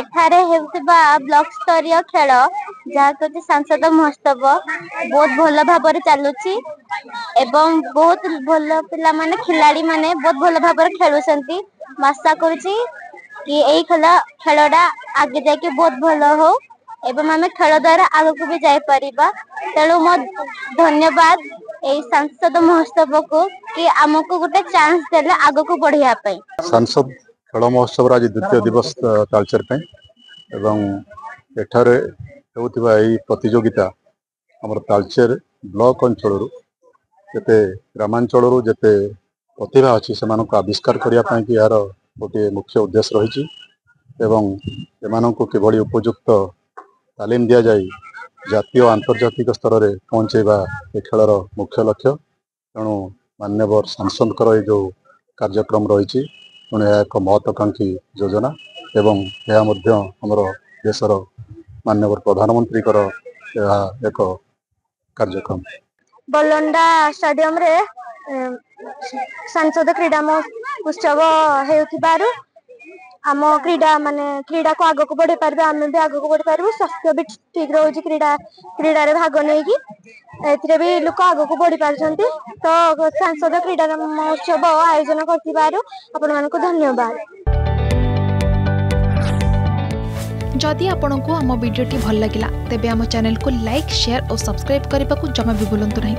एठारे हेउतिबा ब्लॉक स्तरीय खेल जहाँ कहते सांसद महोत्सव बहुत भल भाव चलुची एवं बहुत भल पिला माने खिलाड़ी माने बहुत भल भाव खेलुछंती। आशा करूची कि एई खेलडा आगे जाके बहुत भल हो एवं आमे खेल द्वारा आगे को भी जाई परिबा। तेणु मो धन्यवाद ए सांसद महोत्सव को कि हमको गोटे चांस देले आगे को बढ़िया पई। सांसद खेल महोत्सव आज द्वितीय दिवस तालचेर एवं एठारे होउथिबा एई प्रतियोगिता हमर तालचेर ब्लॉक अंचल जेते ग्रामांचल जेते प्रतिभा अच्छी से आविष्कार करने की यार गोटे मुख्य उद्देश्य रही एवं एमानंको किभली उपयुक्त तालीम दि जाए जातीय आंतर्जातिक स्तर में पहुँचेबा ए खेलर मुख्य लक्ष्य। तेणु मान्यवर सांसद जो कार्यक्रम रही तेणु यह एक महत्वाकांक्षी योजना एवं यह मध्य हमर देशर मान्यवर प्रधानमंत्री एक कार्यक्रम। बलंडा स्टेडियम रे सांसद क्रीड़ा उत्सव हेउथिबारु आम क्रीड़ा माने क्रीड़ा को आगो को बढ़े पारबे आमे भी आगो को बढ़े पारबे स्वास्थ्य भी ठीक रहउची क्रीड़ा रे भाग नै कि एथिरे भी लोक आगो को बढ़ी पारछंती। तो सांसद क्रीड़ा महोत्सव आयोजन करथिबारु आपण मानको धन्यवाद। जदि आपंक आम भिडी भल लगा तेब आम चैनल को लाइक शेयर और सब्सक्राइब करने को जमा भी भूलु नहीं।